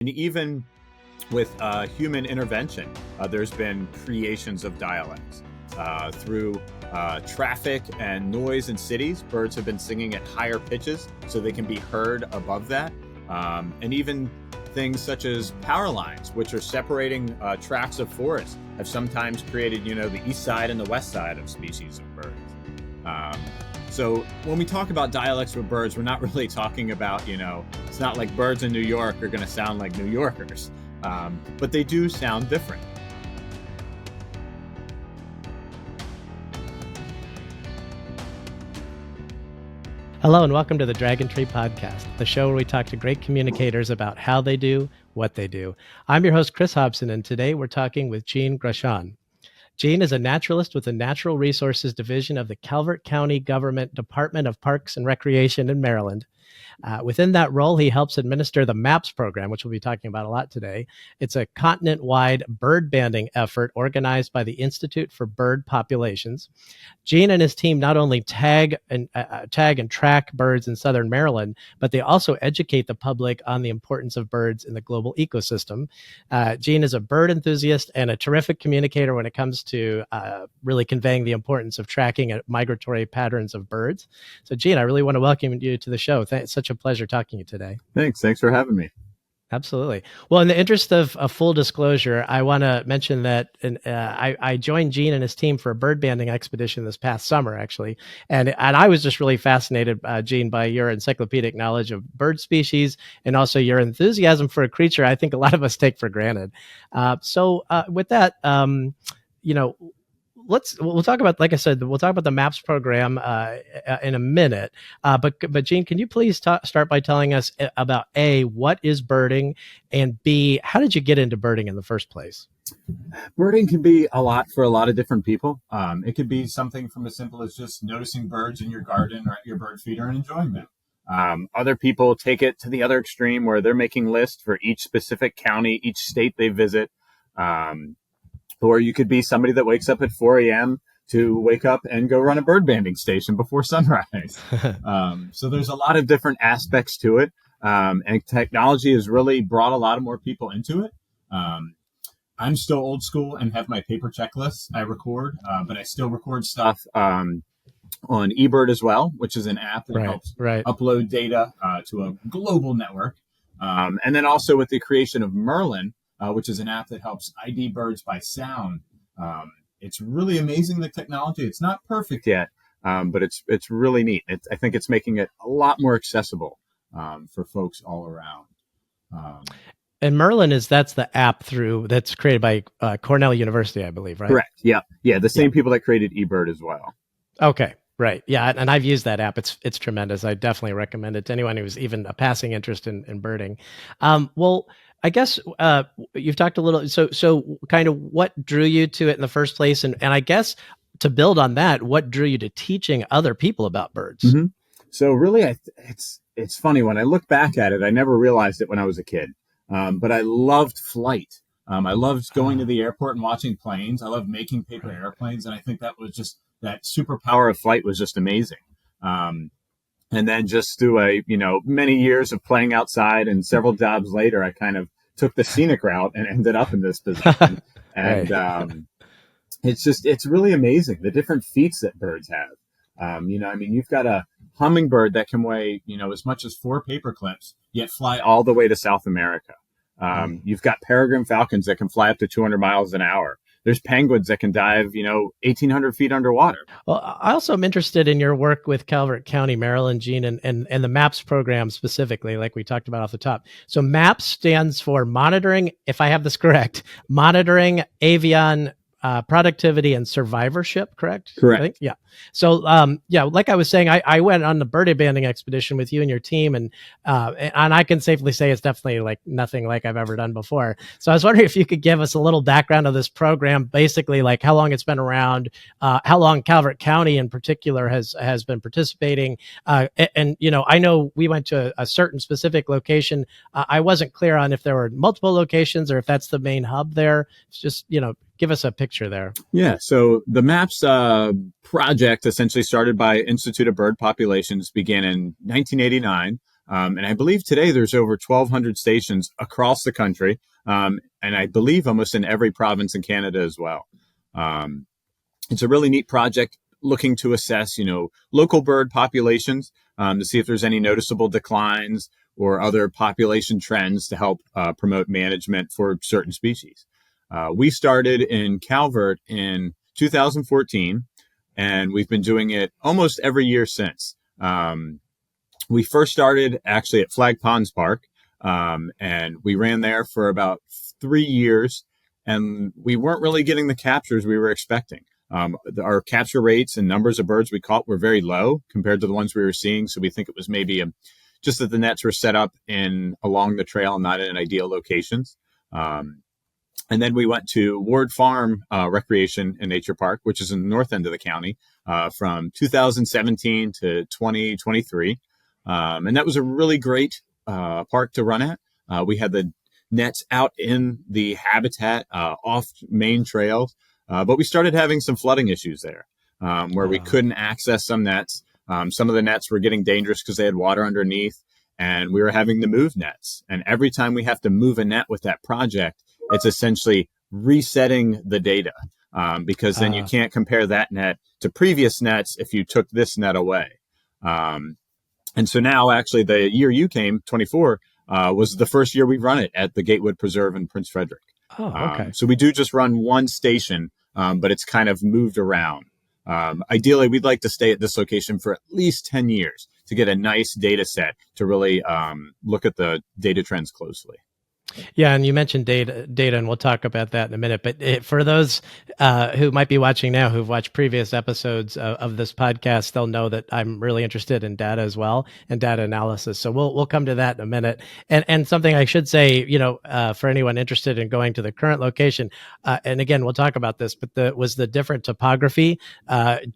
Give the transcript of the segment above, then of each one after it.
And even with human intervention, there's been creations of dialects. Through traffic and noise in cities, birds have been singing at higher pitches so they can be heard above that. And even things such as power lines, which are separating tracts of forest, have sometimes created, the east side and the west side of species of birds. So when we talk about dialects with birds, we're not really talking about, it's not like birds in New York are going to sound like New Yorkers, but they do sound different. Hello and welcome to the Dragon Tree Podcast, the show where we talk to great communicators about how they do what they do. I'm your host, Chris Hobson, and today we're talking with Gene Groshon. Gene is a naturalist with the Natural Resources Division of the Calvert County Government Department of Parks and Recreation in Maryland. Within that role, he helps administer the M.A.P.S program, which we'll be talking about a lot today. It's a continent-wide bird banding effort organized by the Institute for Bird Populations. Gene and his team not only tag and track birds in southern Maryland, but they also educate the public on the importance of birds in the global ecosystem. Gene is a bird enthusiast and a terrific communicator when it comes to really conveying the importance of tracking migratory patterns of birds. So, Gene, I really want to welcome you to the show. It's such a pleasure talking to you today. Thanks for having me. Absolutely. Well, in the interest of full disclosure, I want to mention that I joined Gene and his team for a bird banding expedition this past summer, actually. And I was just really fascinated, Gene, by your encyclopedic knowledge of bird species and also your enthusiasm for a creature I think a lot of us take for granted. So with that, we'll talk about, like I said, we'll talk about the M.A.P.S program in a minute. But Gene, can you please start by telling us about A, what is birding, and B, how did you get into birding in the first place? Birding can be a lot for a lot of different people. It could be something from as simple as just noticing birds in your garden or at your bird feeder and enjoying them. Other people take it to the other extreme where they're making lists for each specific county, each state they visit. Or you could be somebody that wakes up at 4 a.m. to wake up and go run a bird banding station before sunrise. So there's a lot of different aspects to it. And technology has really brought a lot of more people into it. I'm still old school and have my paper checklists I record, but I still record stuff on eBird as well, which is an app that helps upload data to a global network. And then also with the creation of Merlin, which is an app that helps ID birds by sound. It's really amazing, the technology. It's not perfect yet, but it's really neat. I think it's making it a lot more accessible for folks all around. And Merlin that's the app that's created by Cornell University, I believe, right? Correct. Yeah. The same people that created eBird as well. Okay. Right. Yeah. And I've used that app. It's tremendous. I definitely recommend it to anyone who's even a passing interest in birding. Well, I guess you've talked a little, so kind of what drew you to it in the first place? And I guess to build on that, what drew you to teaching other people about birds? Mm-hmm. So really, it's funny. When I look back at it, I never realized it when I was a kid, but I loved flight. I loved going to the airport and watching planes. I loved making paper airplanes. And I think that superpower of flight was just amazing. And then just through many years of playing outside and several jobs later, I kind of took the scenic route and ended up in this position. And it's really amazing, the different feats that birds have. You've got a hummingbird that can weigh, as much as 4 paper clips, yet fly all the way to South America. You've got peregrine falcons that can fly up to 200 miles an hour. There's penguins that can dive, 1,800 feet underwater. Well, I also am interested in your work with Calvert County, Maryland, Gene, and the M.A.P.S program specifically, like we talked about off the top. So M.A.P.S stands for monitoring, if I have this correct, monitoring avian productivity and survivorship, correct? Correct. Yeah. So, like I was saying, I went on the bird banding expedition with you and your team, and I can safely say it's definitely like nothing like I've ever done before. So I was wondering if you could give us a little background of this program, basically like how long it's been around, how long Calvert County in particular has been participating. And I know we went to a certain specific location. I wasn't clear on if there were multiple locations or if that's the main hub there. It's just, give us a picture there. Yeah. So the M.A.P.S project essentially started by Institute of Bird Populations began in 1989. And I believe today there's over 1,200 stations across the country. And I believe almost in every province in Canada as well. It's a really neat project looking to assess, local bird populations to see if there's any noticeable declines or other population trends to help promote management for certain species. We started in Calvert in 2014, and we've been doing it almost every year since. We first started actually at Flag Ponds Park, and we ran there for about 3 years, and we weren't really getting the captures we were expecting. Our capture rates and numbers of birds we caught were very low compared to the ones we were seeing, so we think it was maybe just that the nets were set up along the trail and not in ideal locations. And then we went to Ward Farm Recreation and Nature Park, which is in the north end of the county, from 2017 to 2023. And that was a really great park to run at. We had the nets out in the habitat off main trails, but we started having some flooding issues there where we couldn't access some nets. Some of the nets were getting dangerous because they had water underneath, and we were having to move nets. And every time we have to move a net with that project, it's essentially resetting the data because then you can't compare that net to previous nets if you took this net away. And so now, actually, the year you came, 24, was the first year we've run it at the Gatewood Preserve in Prince Frederick. Oh, okay. So we do just run one station, but it's kind of moved around. Ideally, we'd like to stay at this location for at least 10 years to get a nice data set to really look at the data trends closely. Yeah, and you mentioned data, and we'll talk about that in a minute. But for those who might be watching now, who've watched previous episodes of this podcast, they'll know that I'm really interested in data as well and data analysis. So we'll come to that in a minute. And something I should say, for anyone interested in going to the current location, and again, we'll talk about this, but was the different topography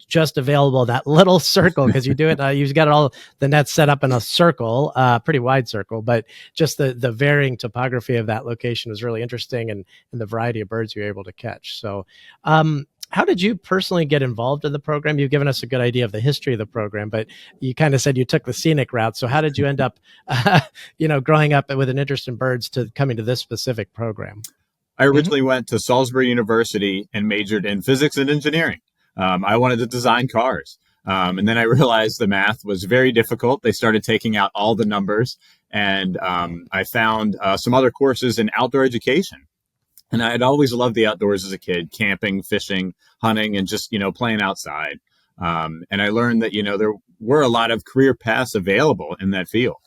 just available that little circle, because you do it, you've got all the nets set up in a circle, pretty wide circle, but just the varying topography of that location was really interesting, and the variety of birds you were able to catch. So how did you personally get involved in the program? You've given us a good idea of the history of the program, but you kind of said you took the scenic route. So how did you end up, growing up with an interest in birds to coming to this specific program? I originally went to Salisbury University and majored in physics and engineering. I wanted to design cars. And then I realized the math was very difficult. They started taking out all the numbers. And I found some other courses in outdoor education. And I had always loved the outdoors as a kid, camping, fishing, hunting, and just, playing outside. And I learned that, there were a lot of career paths available in that field.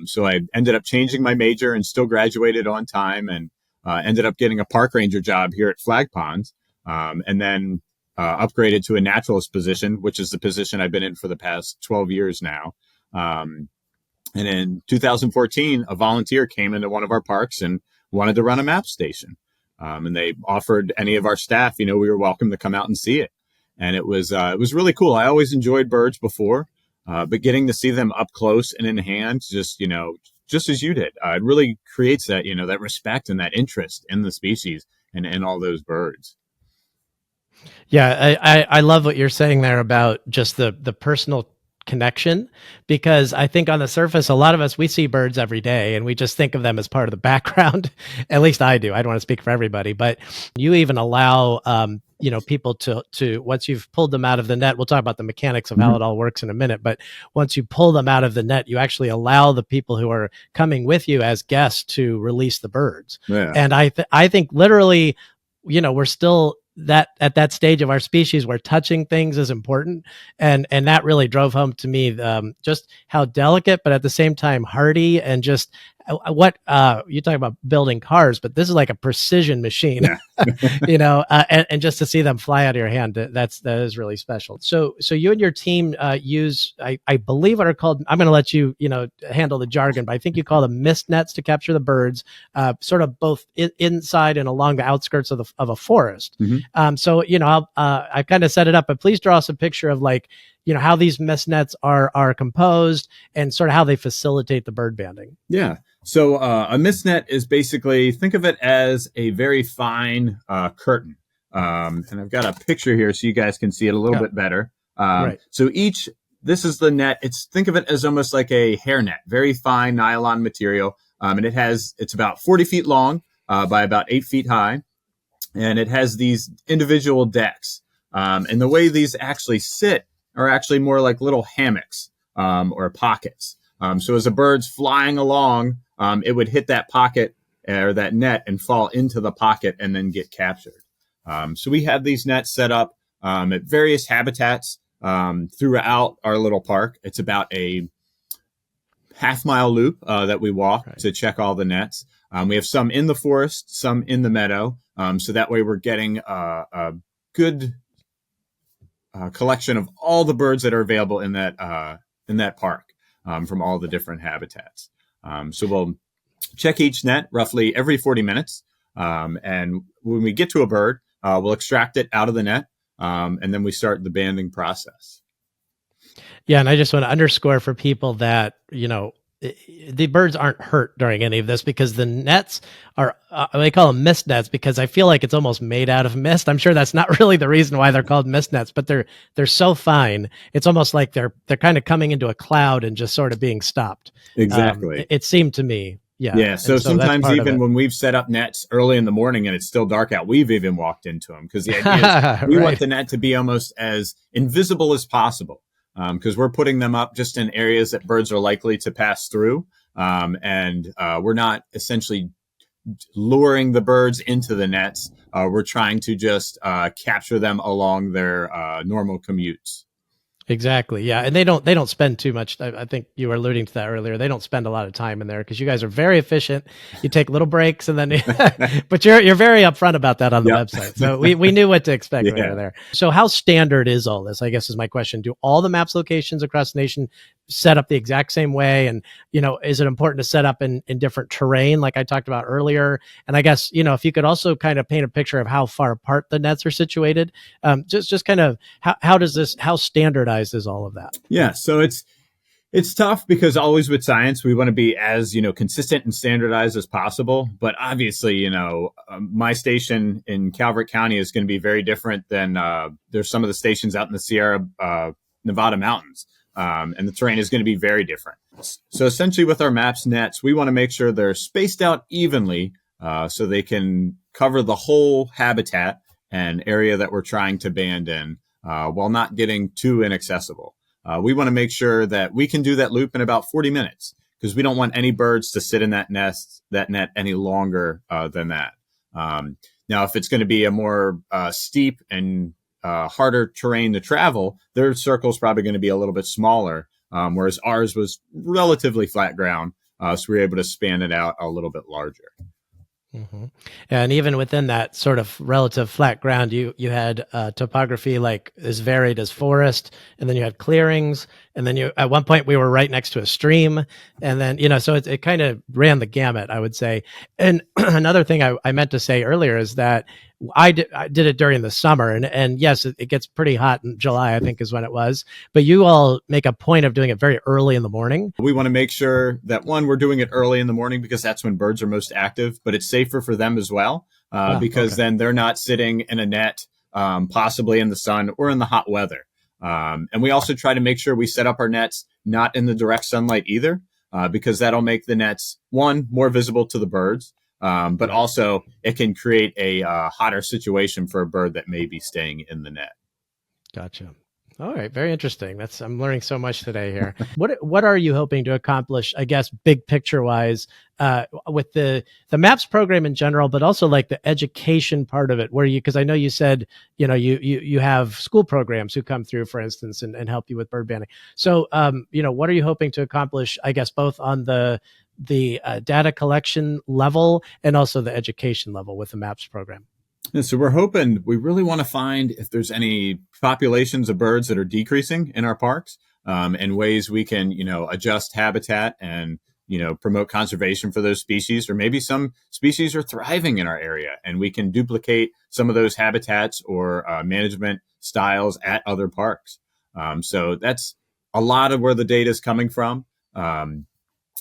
So I ended up changing my major and still graduated on time, and ended up getting a park ranger job here at Flag Ponds. And then upgraded to a naturalist position, which is the position I've been in for the past 12 years now. And in 2014, a volunteer came into one of our parks and wanted to run a M.A.P.S station. And they offered any of our staff, we were welcome to come out and see it. And it was really cool. I always enjoyed birds before, but getting to see them up close and in hand, just as you did, it really creates that, that respect and that interest in the species and in all those birds. Yeah, I love what you're saying there about just the personal connection, because I think on the surface, a lot of us, we see birds every day and we just think of them as part of the background. At least I do. I don't want to speak for everybody, but you even allow, people to, once you've pulled them out of the net, we'll talk about the mechanics of how it all works in a minute, but once you pull them out of the net, you actually allow the people who are coming with you as guests to release the birds. Yeah. And I think literally, we're still at that stage of our species where touching things is important. And that really drove home to me, just how delicate, but at the same time, hardy, and just what, you talk about building cars, but this is like a precision machine, and just to see them fly out of your hand, that is really special. So you and your team, use, I believe what are called, I'm going to let you, handle the jargon, but I think you call them mist nets to capture the birds, sort of both inside and along the outskirts of a forest. So, I kind of set it up, but please draw us a picture of how these mist nets are composed and sort of how they facilitate the bird banding. Yeah. So a mist net is basically, think of it as a very fine curtain. And I've got a picture here so you guys can see it a little bit better. Right. So each this is the net. Think of it as almost like a hairnet, very fine nylon material. And it's about 40 feet long by about 8 feet high. And it has these individual decks. And the way these actually sit are actually more like little hammocks or pockets. So as a bird's flying along, it would hit that pocket or that net and fall into the pocket and then get captured. So we have these nets set up at various habitats throughout our little park. It's about a half-mile loop that we walk to check all the nets. We have some in the forest, some in the meadow. So that way we're getting a good collection of all the birds that are available in that park from all the different habitats. So we'll check each net roughly every 40 minutes. And when we get to a bird, we'll extract it out of the net. And then we start the banding process. Yeah. And I just want to underscore for people that, the birds aren't hurt during any of this because the nets are, they call them mist nets because I feel like it's almost made out of mist. I'm sure that's not really the reason why they're called mist nets, but they're so fine. It's almost like they're kind of coming into a cloud and just sort of being stopped. Exactly. It seemed to me. Yeah. Yeah. So sometimes even when we've set up nets early in the morning and it's still dark out, we've even walked into them because the idea is we want the net to be almost as invisible as possible. Because we're putting them up just in areas that birds are likely to pass through. And we're not essentially luring the birds into the nets. We're trying to just capture them along their normal commutes. Exactly. Yeah. And they don't spend too much. I think you were alluding to that earlier. They don't spend a lot of time in there because you guys are very efficient. You take little breaks and then, but you're very upfront about that on the website. So we knew what to expect when we were there. So how standard is all this? I guess is my question. Do all the MAPS locations across the nation set up the exact same way? And, is it important to set up in different terrain like I talked about earlier? And I guess, if you could also kind of paint a picture of how far apart the nets are situated, just kind of how standardized is all of that? Yeah. So it's tough because always with science, we want to be as, consistent and standardized as possible. But obviously, my station in Calvert County is going to be very different than there's some of the stations out in the Sierra Nevada mountains. And the terrain is going to be very different. So essentially with our MAPS nets, we want to make sure they're spaced out evenly so they can cover the whole habitat and area that we're trying to band in while not getting too inaccessible. We want to make sure that we can do that loop in about 40 minutes because we don't want any birds to sit in that net any longer than that. Now, if it's going to be a more steep and harder terrain to travel, their circle's probably going to be a little bit smaller, whereas ours was relatively flat ground. So we were able to span it out a little bit larger. Mm-hmm. And even within that sort of relative flat ground, you had topography like as varied as forest, and then you had clearings, and then at one point we were right next to a stream, and then so it kind of ran the gamut, I would say. And another thing I meant to say earlier is that I did it during the summer, and yes, it gets pretty hot in July, I think is when it was. But you all make a point of doing it very early in the morning. We want to make sure that we're doing it early in the morning because that's when birds are most active, but it's safer for them as well because then they're not sitting in a net, possibly in the sun or in the hot weather. And we also try to make sure we set up our nets not in the direct sunlight either, because that'll make the nets, more visible to the birds. But also it can create a hotter situation for a bird that may be staying in the net. Gotcha. All right. Very interesting. I'm learning so much today here. What are you hoping to accomplish, I guess, big picture wise, with the MAPS program in general, but also like the education part of it because I know you said, you have school programs who come through, for instance, and help you with bird banding. So, what are you hoping to accomplish, I guess, both on the data collection level and also the education level with the MAPS program? Yeah, so we really want to find if there's any populations of birds that are decreasing in our parks, and ways we can, adjust habitat and, promote conservation for those species, or maybe some species are thriving in our area and we can duplicate some of those habitats or management styles at other parks. So that's a lot of where the data is coming from.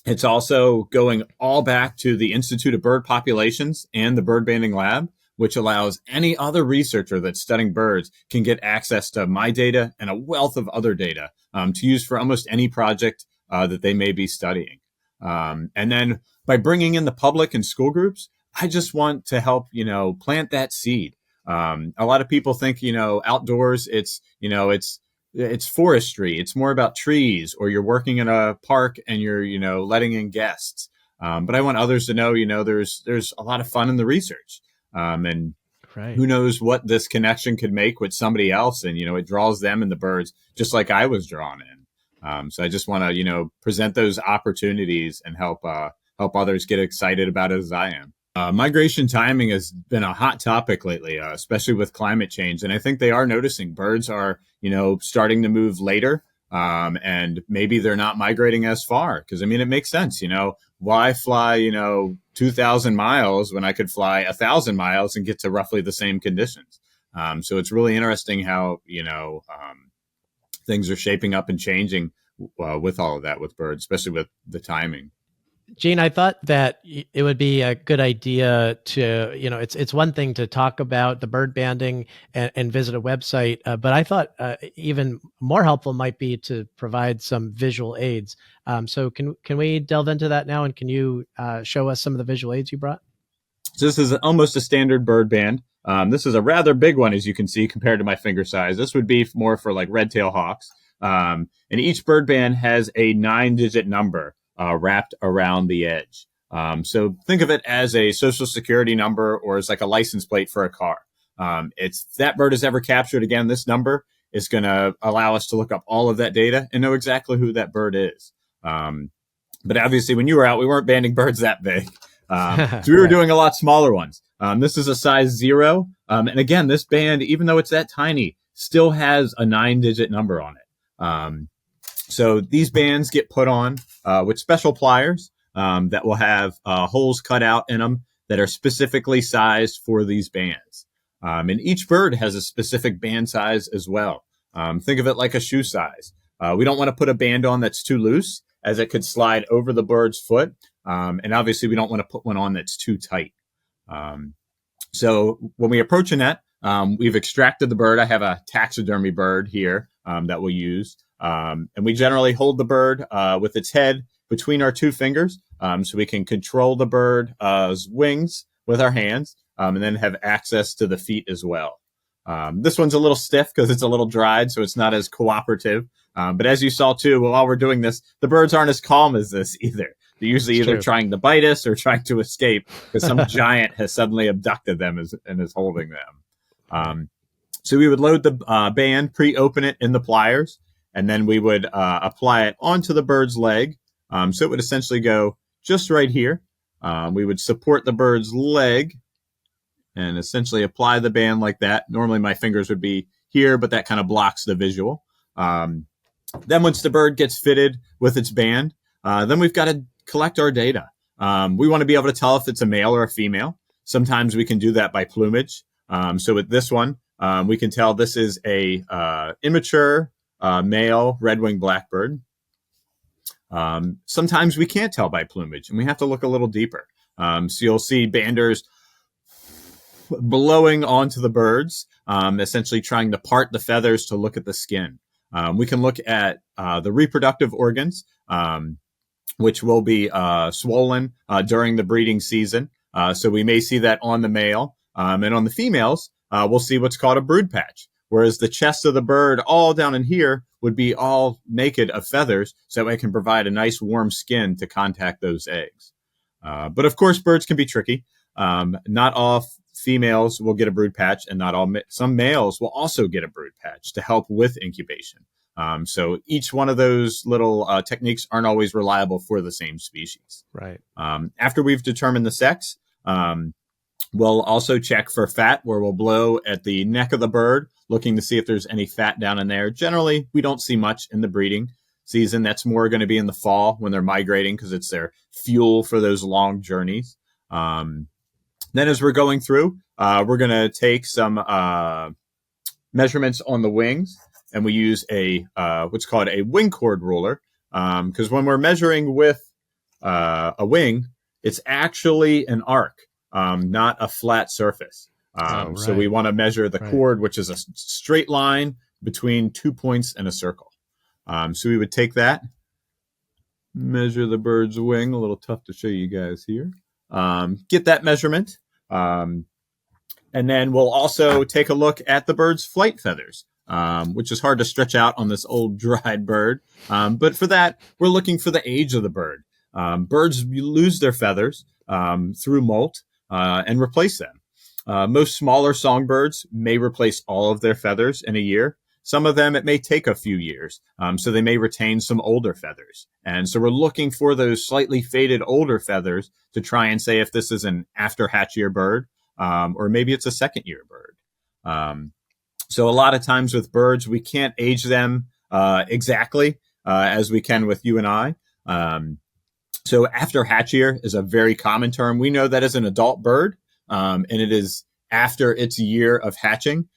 It's also going all back to the Institute of Bird Populations and the Bird Banding Lab, which allows any other researcher that's studying birds can get access to my data and a wealth of other data to use for almost any project that they may be studying. And then by bringing in the public and school groups, I just want to help, plant that seed. A lot of people think, outdoors, it's forestry. It's more about trees, or you're working in a park and you're, letting in guests. But I want others to know, there's a lot of fun in the research. And Right. who knows what this connection could make with somebody else. And, it draws them and the birds just like I was drawn in. So I just want to, present those opportunities and help others get excited about it as I am. Migration timing has been a hot topic lately, especially with climate change. And I think they are noticing birds are, starting to move later. And maybe they're not migrating as far because, it makes sense. Why fly, 2,000 miles when I could fly 1,000 miles and get to roughly the same conditions? So it's really interesting how, things are shaping up and changing with all of that with birds, especially with the timing. Gene, I thought that it would be a good idea to, it's one thing to talk about the bird banding and visit a website, but I thought even more helpful might be to provide some visual aids. So can we delve into that now? And can you show us some of the visual aids you brought? So this is almost a standard bird band. This is a rather big one, as you can see, compared to my finger size. This would be more for like red-tailed hawks. And each bird band has a 9-digit number wrapped around the edge. So think of it as a social security number or as like a license plate for a car. If that bird is ever captured again, this number is going to allow us to look up all of that data and know exactly who that bird is. But obviously, when you were out, we weren't banding birds that big. So we were doing a lot smaller ones. This is a size 0. And again, this band, even though it's that tiny, still has a 9-digit number on it. So these bands get put on with special pliers that will have holes cut out in them that are specifically sized for these bands. And each bird has a specific band size as well. Think of it like a shoe size. We don't want to put a band on that's too loose, as it could slide over the bird's foot. And obviously, we don't want to put one on that's too tight. So when we approach a net, we've extracted the bird. I have a taxidermy bird here that we'll use. And we generally hold the bird with its head between our 2 fingers so we can control the bird's wings with our hands and then have access to the feet as well. This one's a little stiff because it's a little dried, so it's not as cooperative. But as you saw, too, while we're doing this, the birds aren't as calm as this either. They're usually either trying to bite us or trying to escape because some giant has suddenly abducted them and is holding them. So we would load the band, pre-open it in the pliers, and then we would apply it onto the bird's leg. So it would essentially go just right here. We would support the bird's leg and essentially apply the band like that. Normally my fingers would be here, but that kind of blocks the visual. Then once the bird gets fitted with its band, then we've got to collect our data. We want to be able to tell if it's a male or a female. Sometimes we can do that by plumage. So with this one, we can tell this is a immature male red-winged blackbird. Sometimes we can't tell by plumage, and we have to look a little deeper. So you'll see banders blowing onto the birds, essentially trying to part the feathers to look at the skin. We can look at the reproductive organs, which will be swollen during the breeding season. So we may see that on the male. And on the females, we'll see what's called a brood patch, whereas the chest of the bird all down in here would be all naked of feathers, so it can provide a nice warm skin to contact those eggs. But of course, birds can be tricky. Not all females will get a brood patch, and not all some males will also get a brood patch to help with incubation. So each one of those little techniques aren't always reliable for the same species. Right. After we've determined the sex, we'll also check for fat, where we'll blow at the neck of the bird, looking to see if there's any fat down in there. Generally, we don't see much in the breeding season. That's more going to be in the fall when they're migrating because it's their fuel for those long journeys. Then as we're going through, we're going to take some measurements on the wings, and we use a what's called a wing chord ruler, because when we're measuring with a wing, it's actually an arc, not a flat surface. So we want to measure the chord, which is a straight line between 2 points in a circle. So we would take that, measure the bird's wing, a little tough to show you guys here, get that measurement. And then we'll also take a look at the bird's flight feathers, which is hard to stretch out on this old dried bird. But for that, we're looking for the age of the bird. Birds lose their feathers through molt and replace them. Most smaller songbirds may replace all of their feathers in a year. Some of them, it may take a few years, so they may retain some older feathers. And so we're looking for those slightly faded older feathers to try and say if this is an after hatch year bird, or maybe it's a second year bird. So a lot of times with birds, we can't age them exactly as we can with you and I. So after hatch year is a very common term. We know that as an adult bird, and it is after its year of hatching.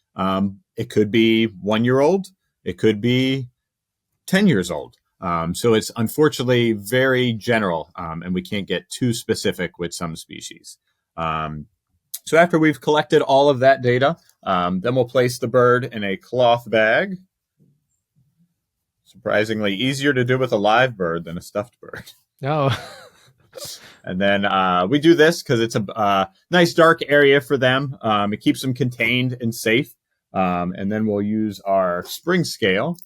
It could be 1 year old. It could be 10 years old. So it's unfortunately very general, and we can't get too specific with some species. So after we've collected all of that data, then we'll place the bird in a cloth bag. Surprisingly easier to do with a live bird than a stuffed bird. Oh. And then we do this because it's a nice dark area for them. It keeps them contained and safe. And then we'll use our spring scale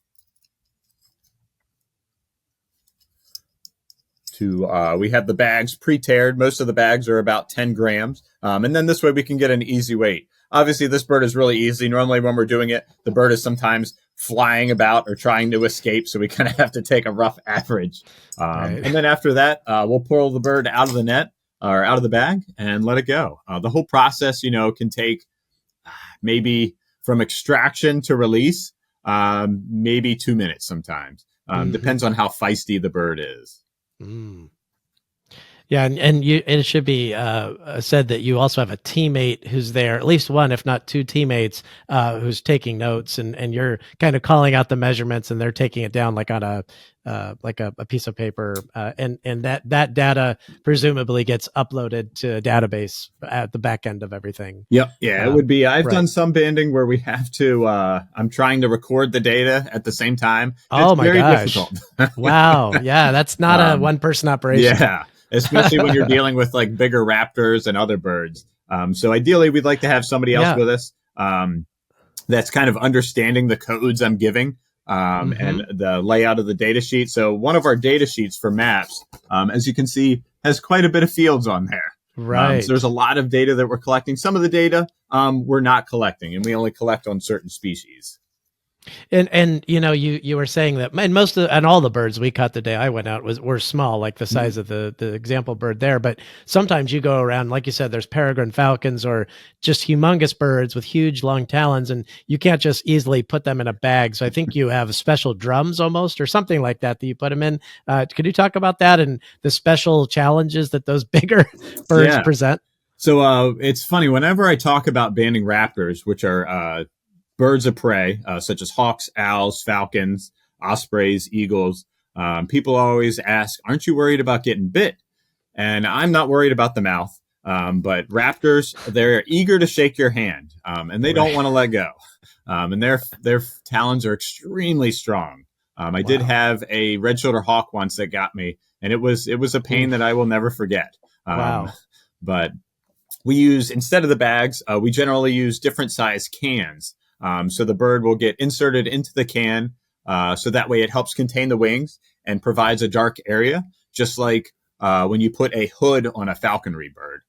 to, we have the bags pre-tared. Most of the bags are about 10 grams. And then this way we can get an easy weight. Obviously, this bird is really easy. Normally when we're doing it, the bird is sometimes flying about or trying to escape. So we kind of have to take a rough average. And then after that, we'll pull the bird out of the net or out of the bag and let it go. The whole process, can take maybe from extraction to release, maybe 2 minutes sometimes. Depends on how feisty the bird is. Mm. Yeah, and it should be said that you also have a teammate who's there, at least one, if not two teammates, who's taking notes, and you're kind of calling out the measurements, and they're taking it down like on a piece of paper, and that data presumably gets uploaded to a database at the back end of everything. Yep, yeah, it would be. I've done some banding where we have to. I'm trying to record the data at the same time. Oh my gosh! Difficult. Wow, yeah, that's not a one-person operation. Yeah. Especially when you're dealing with like bigger raptors and other birds. So ideally, we'd like to have somebody else with us that's kind of understanding the codes I'm giving and the layout of the data sheet. So one of our data sheets for maps, as you can see, has quite a bit of fields on there. Right. So there's a lot of data that we're collecting. Some of the data we're not collecting, and we only collect on certain species. And you were saying that, and all the birds we caught the day I went out were small, like the size of the example bird there. But sometimes you go around, like you said, there's peregrine falcons or just humongous birds with huge long talons, and you can't just easily put them in a bag. So I think you have special drums almost or something like that you put them in. Could you talk about that and the special challenges that those bigger birds present? So it's funny, whenever I talk about banding raptors, which are birds of prey, such as hawks, owls, falcons, ospreys, eagles. People always ask, aren't you worried about getting bit? And I'm not worried about the mouth. But raptors, they're eager to shake your hand, and they don't want to let go. And their talons are extremely strong. I did have a red-shouldered hawk once that got me, and it was a pain that I will never forget. But we use, instead of the bags, we generally use different size cans. So the bird will get inserted into the can, so that way it helps contain the wings and provides a dark area, just like when you put a hood on a falconry bird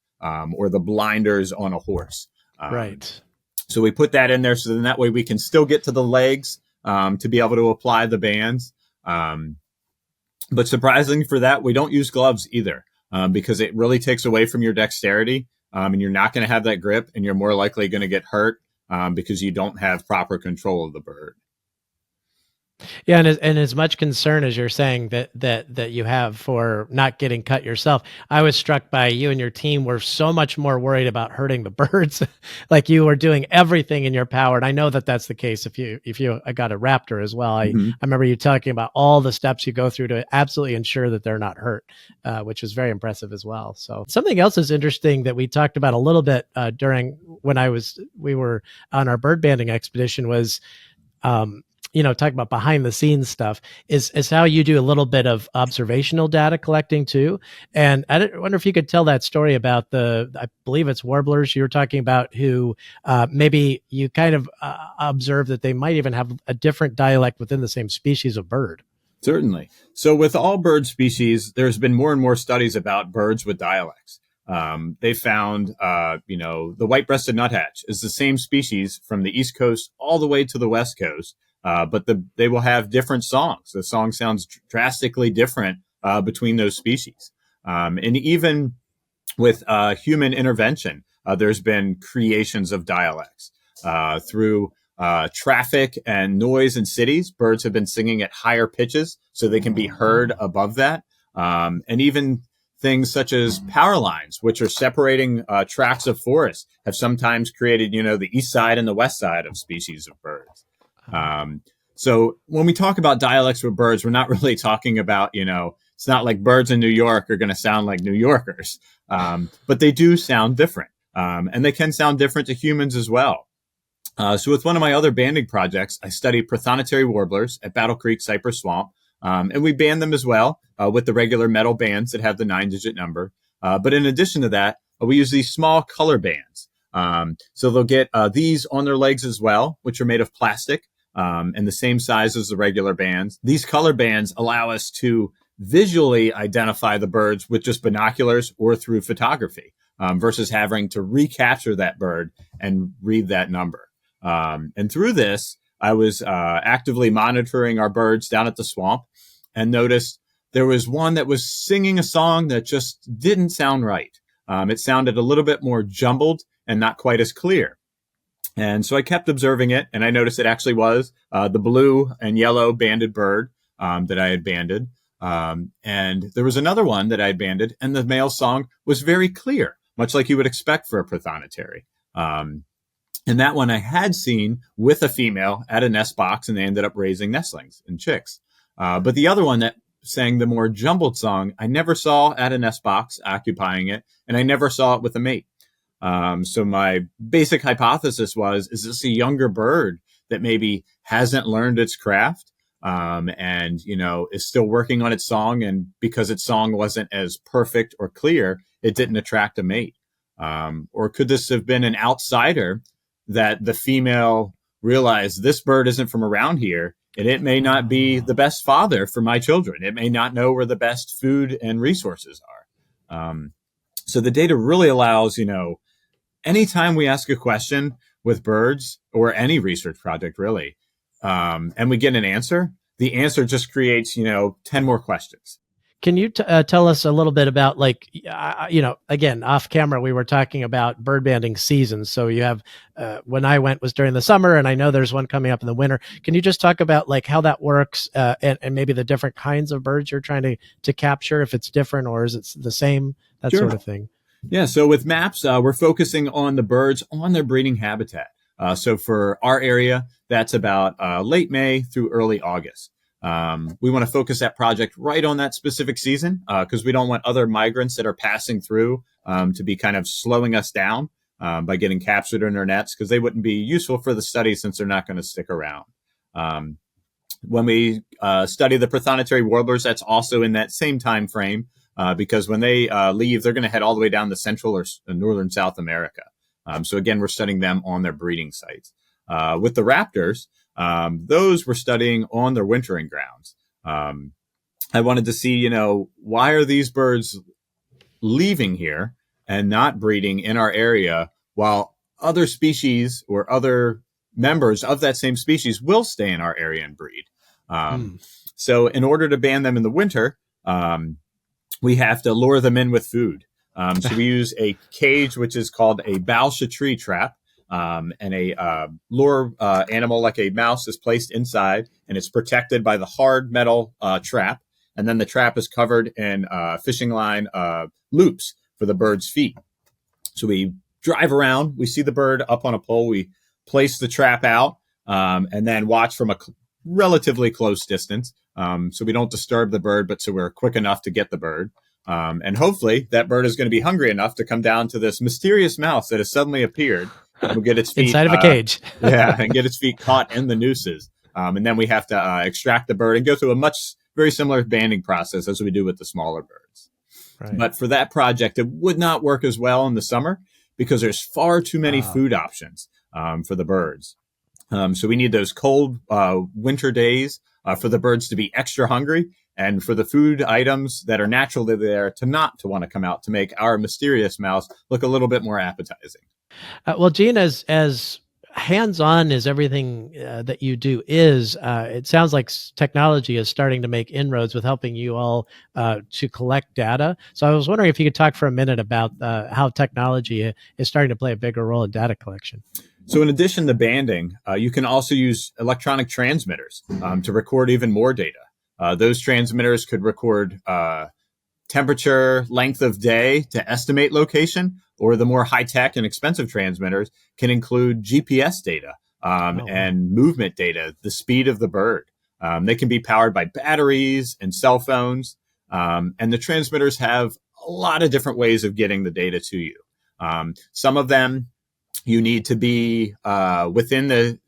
or the blinders on a horse. Right. So we put that in there so then that way we can still get to the legs to be able to apply the bands. But surprisingly for that, we don't use gloves either because it really takes away from your dexterity, and you're not going to have that grip, and you're more likely going to get hurt. Because you don't have proper control of the bird. Yeah, and as much concern as you're saying that you have for not getting cut yourself, I was struck by you and your team were so much more worried about hurting the birds, like you were doing everything in your power. And I know that that's the case if you I got a raptor as well. I remember you talking about all the steps you go through to absolutely ensure that they're not hurt, which was very impressive as well. So something else is interesting that we talked about a little bit during when we were on our bird banding expedition was um, talk about behind the scenes stuff is how you do a little bit of observational data collecting too. And wonder if you could tell that story about I believe it's warblers you were talking about who maybe you kind of observe that they might even have a different dialect within the same species of bird. Certainly. So with all bird species, there's been more and more studies about birds with dialects. They found, the white-breasted nuthatch is the same species from the East Coast all the way to the West Coast, but they will have different songs. The song sounds drastically different between those species. And even with human intervention, there's been creations of dialects through traffic and noise in cities. Birds have been singing at higher pitches so they can be heard above that. And even things such as power lines, which are separating tracts of forest, have sometimes created, the east side and the west side of species of birds. So when we talk about dialects with birds, we're not really talking about, it's not like birds in New York are going to sound like New Yorkers, but they do sound different. And they can sound different to humans as well. So with one of my other banding projects, I studied prothonotary warblers at Battle Creek Cypress Swamp. And we band them as well with the regular metal bands that have the 9-digit number. But in addition to that, we use these small color bands. So they'll get these on their legs as well, which are made of plastic and the same size as the regular bands. These color bands allow us to visually identify the birds with just binoculars or through photography versus having to recapture that bird and read that number. And through this, I was actively monitoring our birds down at the swamp and noticed there was one that was singing a song that just didn't sound right. It sounded a little bit more jumbled and not quite as clear. And so I kept observing it, and I noticed it actually was the blue and yellow banded bird that I had banded. And there was another one that I had banded, and the male song was very clear, much like you would expect for a prothonotary. And that one I had seen with a female at a nest box, and they ended up raising nestlings and chicks. But the other one that sang the more jumbled song, I never saw at a nest box occupying it, and I never saw it with a mate. So my basic hypothesis was, is this a younger bird that maybe hasn't learned its craft and, is still working on its song, and because its song wasn't as perfect or clear, it didn't attract a mate? Or could this have been an outsider that the female realized this bird isn't from around here, and it may not be the best father for my children. It may not know where the best food and resources are. So the data really allows, anytime we ask a question with birds or any research project really, and we get an answer, the answer just creates, 10 more questions. Can you tell us a little bit about, again, off camera, we were talking about bird banding seasons. So you have, when I went was during the summer, and I know there's one coming up in the winter. Can you just talk about how that works and maybe the different kinds of birds you're trying to capture, if it's different or is it the same, that Sure. sort of thing? Yeah. So with M.A.P.S, we're focusing on the birds on their breeding habitat. So for our area, that's about late May through early August. We want to focus that project right on that specific season because we don't want other migrants that are passing through to be kind of slowing us down by getting captured in their nets, because they wouldn't be useful for the study since they're not going to stick around. When we study the prothonotary warblers, that's also in that same time frame because when they leave, they're going to head all the way down to Central or Northern South America. So again, we're studying them on their breeding sites. With the raptors, those we're studying on their wintering grounds. I wanted to see, why are these birds leaving here and not breeding in our area while other species or other members of that same species will stay in our area and breed. So in order to ban them in the winter, we have to lure them in with food. So we use a cage, which is called a balsha tree trap. and a lure animal like a mouse is placed inside, and it's protected by the hard metal trap. And then the trap is covered in fishing line loops for the bird's feet. So we drive around, we see the bird up on a pole, we place the trap out, and then watch from a relatively close distance. So we don't disturb the bird, but so we're quick enough to get the bird. And hopefully that bird is going to be hungry enough to come down to this mysterious mouse that has suddenly appeared. And we'll get its feet inside of a cage. and get its feet caught in the nooses. And then we have to extract the bird and go through a very similar banding process as we do with the smaller birds. Right. But for that project, it would not work as well in the summer because there's far too many food options for the birds. So we need those cold winter days for the birds to be extra hungry and for the food items that are naturally there to want to come out to make our mysterious mouse look a little bit more appetizing. Well, Gene, as hands-on as everything that you do is, it sounds like technology is starting to make inroads with helping you all to collect data. So I was wondering if you could talk for a minute about how technology is starting to play a bigger role in data collection. So in addition to banding, you can also use electronic transmitters to record even more data. Those transmitters could record temperature, length of day to estimate location, or the more high-tech and expensive transmitters can include GPS data and movement data, the speed of the bird. They can be powered by batteries and cell phones, and the transmitters have a lot of different ways of getting the data to you. Some of them you need to be within the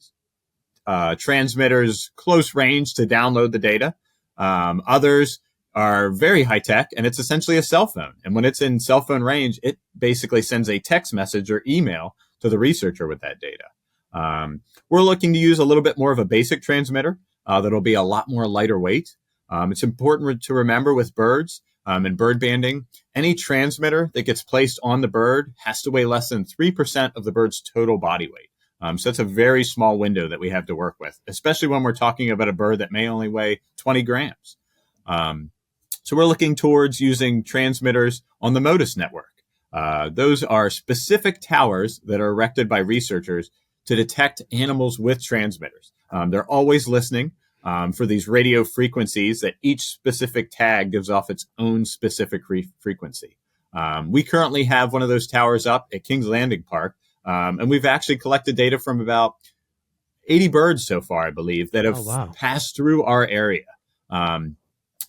transmitter's close range to download the data. Others are very high tech, and it's essentially a cell phone. And when it's in cell phone range, it basically sends a text message or email to the researcher with that data. We're looking to use a little bit more of a basic transmitter that'll be a lot more lighter weight. It's important to remember with birds and bird banding, any transmitter that gets placed on the bird has to weigh less than 3% of the bird's total body weight. So that's a very small window that we have to work with, especially when we're talking about a bird that may only weigh 20 grams. So we're looking towards using transmitters on the M.A.P.S network. Those are specific towers that are erected by researchers to detect animals with transmitters. They're always listening for these radio frequencies that each specific tag gives off its own specific frequency. We currently have one of those towers up at King's Landing Park, and we've actually collected data from about 80 birds so far, I believe, that have passed through our area.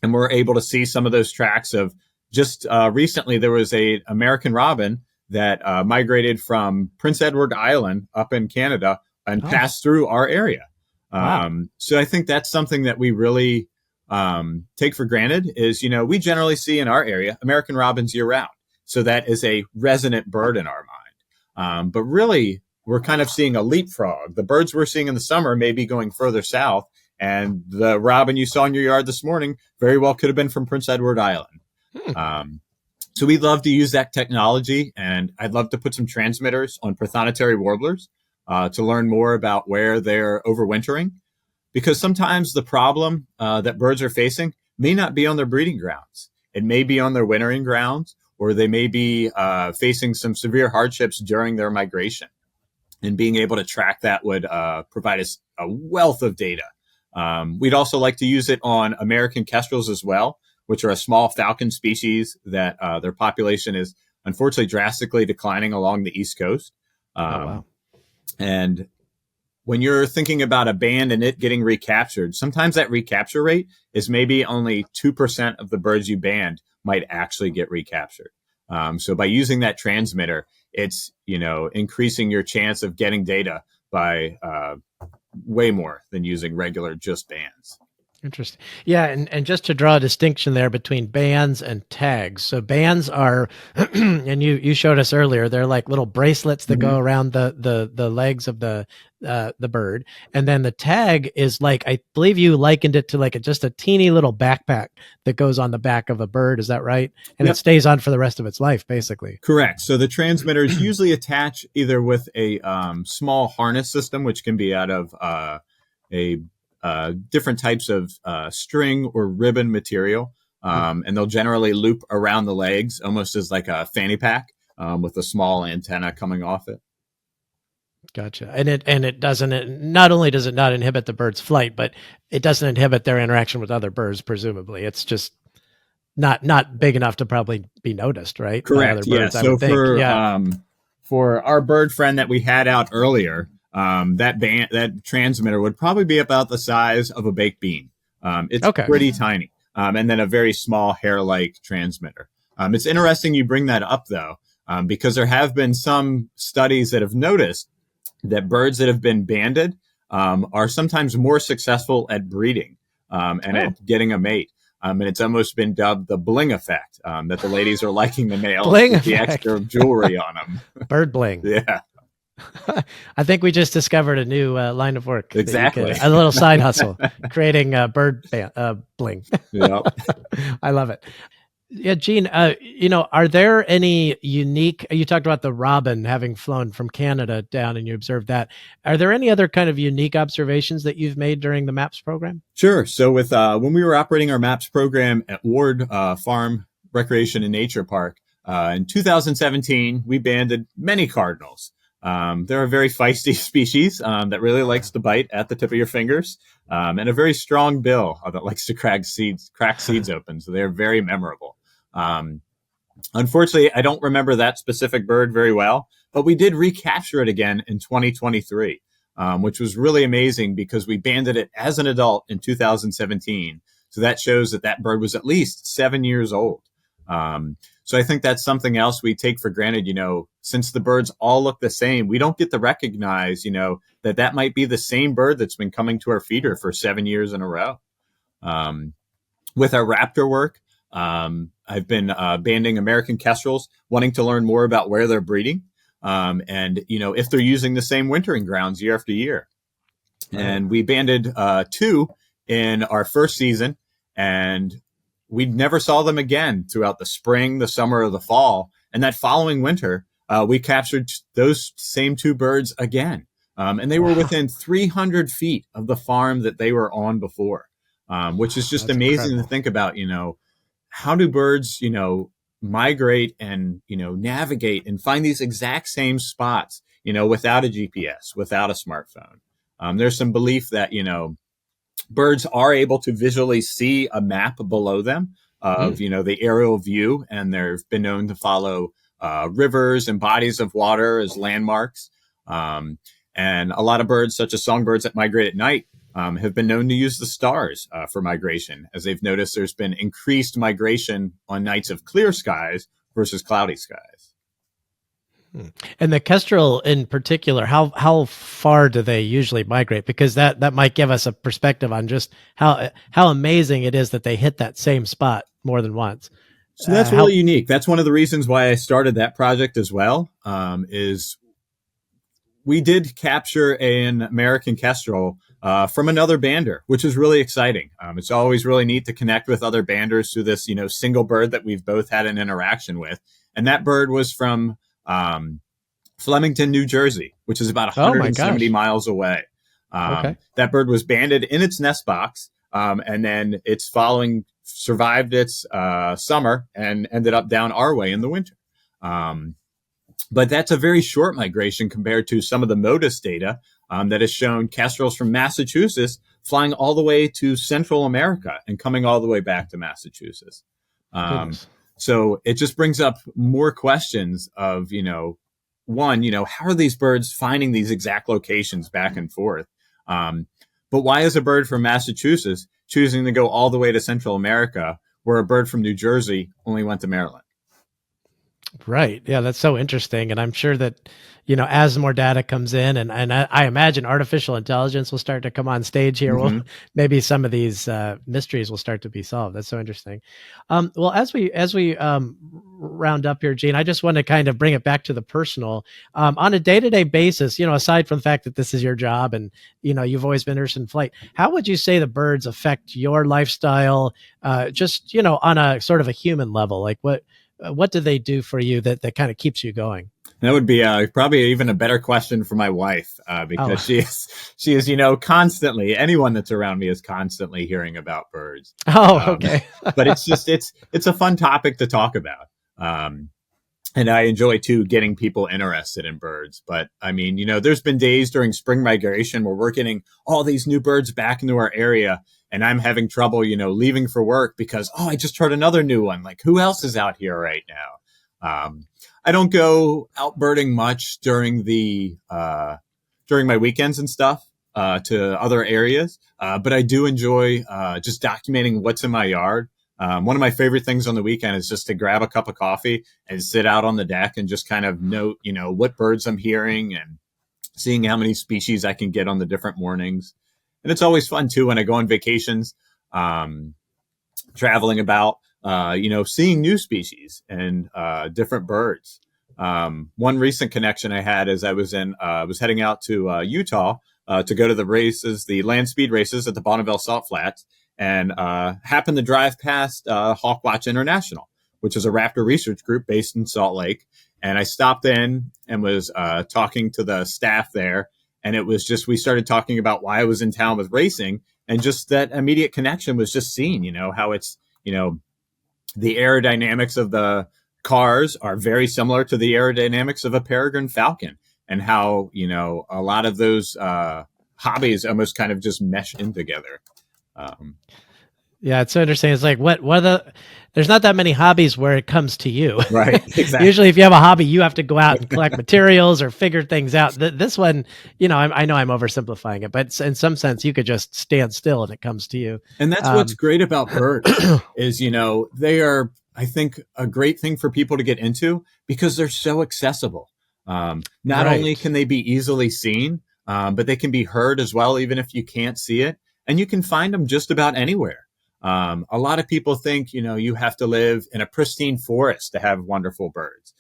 And we're able to see some of those tracks of just recently there was a American robin that migrated from Prince Edward Island up in Canada and passed through our area. So I think that's something that we really take for granted is, we generally see in our area American robins year round. So that is a resident bird in our mind. But really, we're kind of seeing a leapfrog. The birds we're seeing in the summer may be going further south. And the robin you saw in your yard this morning very well could have been from Prince Edward Island. So we'd love to use that technology, and I'd love to put some transmitters on prothonotary warblers to learn more about where they're overwintering. Because sometimes the problem that birds are facing may not be on their breeding grounds. It may be on their wintering grounds, or they may be facing some severe hardships during their migration. And being able to track that would provide us a wealth of data. We'd also like to use it on American kestrels as well, which are a small falcon species that their population is unfortunately drastically declining along the East Coast. And when you're thinking about a band and it getting recaptured, sometimes that recapture rate is maybe only 2% of the birds you band might actually get recaptured. So by using that transmitter, it's, increasing your chance of getting data by way more than using regular just bands. Interesting. Yeah, and just to draw a distinction there between bands and tags. So bands are, and you showed us earlier, they're like little bracelets that go around the legs of the bird, and then the tag is like, I believe you likened it to like just a teeny little backpack that goes on the back of a bird. Is that right? And it stays on for the rest of its life, basically. Correct. So the transmitters usually attach either with a small harness system, which can be out of different types of string or ribbon material. And they'll generally loop around the legs almost as like a fanny pack with a small antenna coming off it. Gotcha. And it doesn't, not only does it not inhibit the bird's flight, but it doesn't inhibit their interaction with other birds, presumably. It's just not big enough to probably be noticed, right? By other Correct. Yeah. birds, I So would think. Yeah. for our bird friend that we had out earlier, that transmitter would probably be about the size of a baked bean. It's Okay. pretty tiny. And then a very small hair-like transmitter. It's interesting you bring that up though, because there have been some studies that have noticed that birds that have been banded are sometimes more successful at breeding and at getting a mate. And it's almost been dubbed the bling effect, that the ladies are liking the males with the extra jewelry on them. Bird bling. Yeah. I think we just discovered a new line of work. Exactly. A little side hustle, creating bird bling. Yep. I love it. Yeah, Gene, are there any unique, you talked about the robin having flown from Canada down and you observed that. Are there any other kind of unique observations that you've made during the M.A.P.S program? Sure. So with when we were operating our M.A.P.S program at Ward Farm Recreation and Nature Park in 2017, we banded many cardinals. They're a very feisty species that really likes to bite at the tip of your fingers, and a very strong bill that likes to crack seeds open. So they're very memorable. Unfortunately, I don't remember that specific bird very well, but we did recapture it again in 2023, which was really amazing because we banded it as an adult in 2017. So that shows that bird was at least 7 years old. So I think that's something else we take for granted, since the birds all look the same, we don't get to recognize, that might be the same bird that's been coming to our feeder for 7 years in a row. With our raptor work, I've been banding American kestrels, wanting to learn more about where they're breeding, and, if they're using the same wintering grounds year after year. Right. And we banded 2 in our first season, and we never saw them again throughout the spring, the summer, or the fall. And that following winter, we captured those same 2 birds again. And they were within 300 feet of the farm that they were on before, which is just amazing incredible to think about, how do birds, migrate and, navigate and find these exact same spots, without a GPS, without a smartphone. There's some belief that, birds are able to visually see a map below them of, the aerial view, and they've been known to follow rivers and bodies of water as landmarks. And a lot of birds, such as songbirds that migrate at night, have been known to use the stars for migration, as they've noticed there's been increased migration on nights of clear skies versus cloudy skies. And the kestrel in particular, how far do they usually migrate? Because that might give us a perspective on just how amazing it is that they hit that same spot more than once. So that's really unique. That's one of the reasons why I started that project as well, is we did capture an American kestrel from another bander, which is really exciting. It's always really neat to connect with other banders through this, single bird that we've both had an interaction with. And that bird was from Flemington, New Jersey, which is about 170 miles away. That bird was banded in its nest box, and then its survived its summer and ended up down our way in the winter. But that's a very short migration compared to some of the M.A.P.S data that has shown kestrels from Massachusetts flying all the way to Central America and coming all the way back to Massachusetts. So it just brings up more questions of, one, how are these birds finding these exact locations back and forth? But why is a bird from Massachusetts choosing to go all the way to Central America, where a bird from New Jersey only went to Maryland? Right. Yeah, that's so interesting. And I'm sure that, as more data comes in, and I imagine artificial intelligence will start to come on stage here. Well, maybe some of these mysteries will start to be solved. That's so interesting. Well, as we round up here, Gene, I just want to kind of bring it back to the personal. On a day-to-day basis, aside from the fact that this is your job and, you've always been interested in flight, how would you say the birds affect your lifestyle, just, on a sort of a human level? Like what do they do for you that kind of keeps you going? That would be probably even a better question for my wife, because she is, constantly, anyone that's around me is constantly hearing about birds. Oh, okay. But it's a fun topic to talk about. And I enjoy too getting people interested in birds. But I mean, there's been days during spring migration where we're getting all these new birds back into our area, and I'm having trouble, leaving for work because, I just heard another new one. Like, who else is out here right now? I don't go out birding much during my weekends and stuff, to other areas. But I do enjoy, just documenting what's in my yard. One of my favorite things on the weekend is just to grab a cup of coffee and sit out on the deck and just kind of note, what birds I'm hearing and seeing how many species I can get on the different mornings. And it's always fun too when I go on vacations, traveling about, seeing new species and different birds. One recent connection I had is I was heading out to Utah to go to the land speed races at the Bonneville Salt Flats, and happened to drive past Hawkwatch International, which is a raptor research group based in Salt Lake. And I stopped in and was talking to the staff there. And it was just, we started talking about why I was in town with racing, and just that immediate connection was just seen, how it's, the aerodynamics of the cars are very similar to the aerodynamics of a peregrine falcon, and how, a lot of those hobbies almost kind of just mesh in together. Yeah, it's so interesting. It's like there's not that many hobbies where it comes to you. Right. Exactly. Usually if you have a hobby, you have to go out and collect materials or figure things out. This one, I know I'm oversimplifying it, but in some sense you could just stand still and it comes to you. And that's what's great about birds is, they are, I think, a great thing for people to get into because they're so accessible. Not only can they be easily seen, but they can be heard as well, even if you can't see it. And you can find them just about anywhere. A lot of people think, you have to live in a pristine forest to have wonderful birds.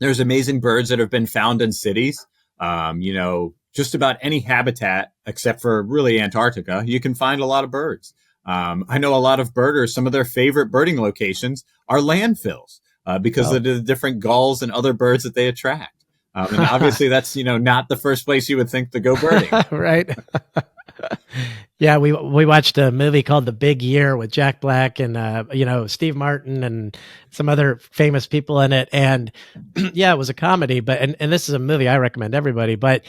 There's amazing birds that have been found in cities. Just about any habitat, except for really Antarctica, you can find a lot of birds. I know a lot of birders, some of their favorite birding locations are landfills because of the different gulls and other birds that they attract. And obviously that's, not the first place you would think to go birding. Right. Yeah, we watched a movie called The Big Year with Jack Black and Steve Martin and some other famous people in it. And yeah, it was a comedy, but and this is a movie I recommend everybody, but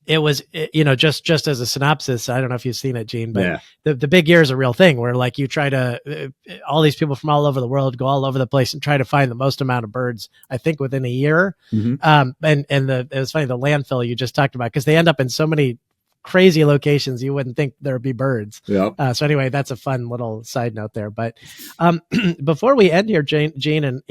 it was, just as a synopsis, I don't know if you've seen it, Gene, but the Big Year is a real thing where like you try to, all these people from all over the world go all over the place and try to find the most amount of birds, I think within a year. Mm-hmm. It was funny, the landfill you just talked about, because they end up in so many crazy locations you wouldn't think there would be birds. Yep. So anyway, that's a fun little side note there. But before we end here, Gene, and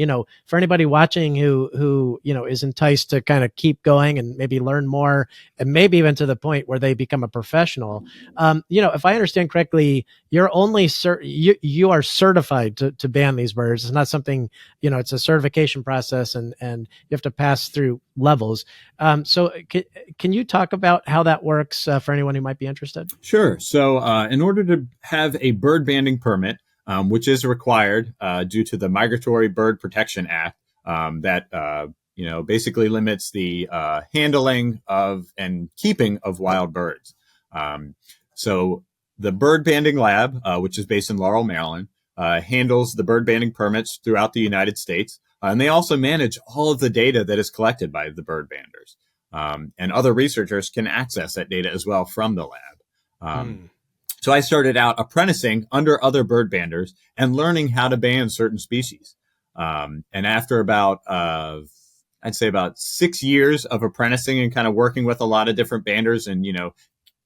for anybody watching who is enticed to kind of keep going and maybe learn more, and maybe even to the point where they become a professional, if I understand correctly, you're only you are certified to ban these birds. It's not something, it's a certification process, and you have to pass through levels. So can you talk about how that works for anyone who might be interested? Sure. So in order to have a bird banding permit, which is required due to the Migratory Bird Protection Act, that basically limits the handling of and keeping of wild birds. So the Bird Banding Lab, which is based in Laurel, Maryland, handles the bird banding permits throughout the United States. And they also manage all of the data that is collected by the bird banders. And other researchers can access that data as well from the lab. So I started out apprenticing under other bird banders and learning how to ban certain species. And after about, I'd say about 6 years of apprenticing and kind of working with a lot of different banders and,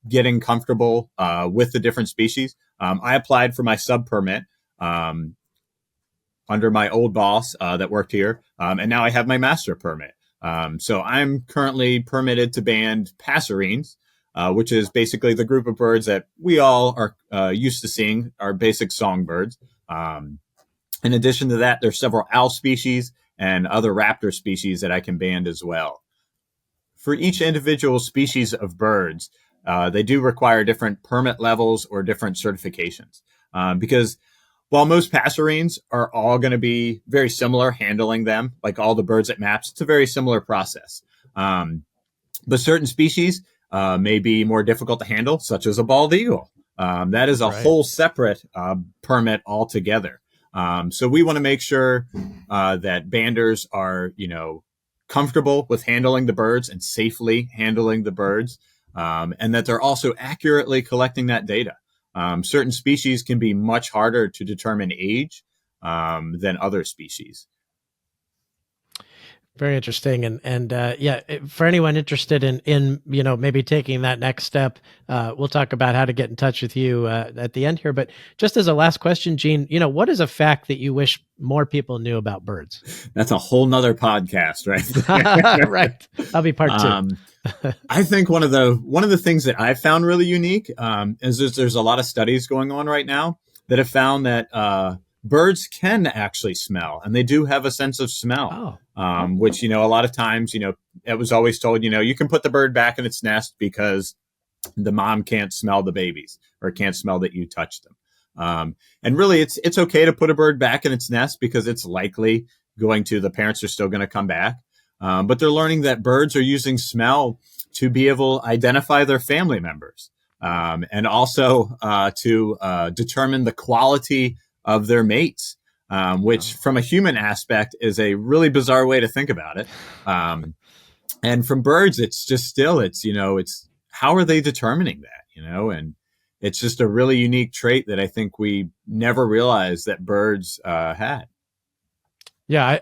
getting comfortable with the different species, I applied for my sub permit under my old boss that worked here. And now I have my master permit. So I'm currently permitted to band passerines, which is basically the group of birds that we all are used to seeing, are basic songbirds. In addition to that, there's several owl species and other raptor species that I can band as well. For each individual species of birds, they do require different permit levels or different certifications, because while most passerines are all going to be very similar handling them, like all the birds at M.A.P.S, it's a very similar process. But certain species may be more difficult to handle, such as a bald eagle. That is a whole separate permit altogether. So we want to make sure that banders are, comfortable with handling the birds and safely handling the birds, and that they're also accurately collecting that data. Certain species can be much harder to determine age than other species. Very interesting. And yeah, for anyone interested in maybe taking that next step, we'll talk about how to get in touch with you at the end here. But just as a last question, Gene, what is a fact that you wish more people knew about birds? That's a whole nother podcast, right? Right. That'll be part two. I think one of the things that I've found really unique is there's a lot of studies going on right now that have found that birds can actually smell, and they do have a sense of smell. Which, a lot of times, it was always told, you can put the bird back in its nest because the mom can't smell the babies or can't smell that you touched them. And really, it's okay to put a bird back in its nest because it's likely the parents are still going to come back. But they're learning that birds are using smell to be able to identify their family members, and also to determine the quality of their mates, which from a human aspect is a really bizarre way to think about it. And from birds, it's how are they determining that, and it's just a really unique trait that I think we never realized that birds had. Yeah.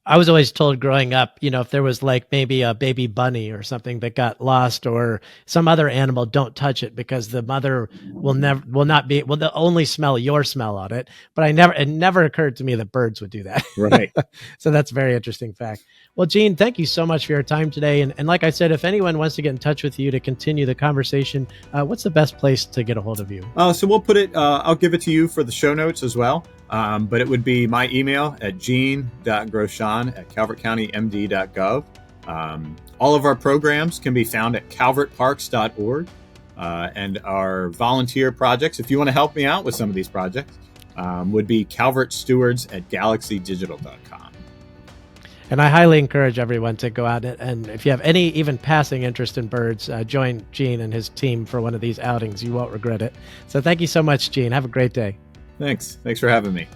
I was always told growing up, if there was like maybe a baby bunny or something that got lost or some other animal, don't touch it because the mother they'll only smell your smell on it. But it never occurred to me that birds would do that. Right. So that's a very interesting fact. Well, Gene, thank you so much for your time today. And like I said, if anyone wants to get in touch with you to continue the conversation, what's the best place to get a hold of you? So we'll put it, I'll give it to you for the show notes as well. But it would be my email at gene.groshon@calvertcountymd.gov. All of our programs can be found at calvertparks.org. And our volunteer projects, if you want to help me out with some of these projects, would be calvertstewards@galaxydigital.com. And I highly encourage everyone to go out and if you have any even passing interest in birds, join Gene and his team for one of these outings. You won't regret it. So thank you so much, Gene. Have a great day. Thanks for having me.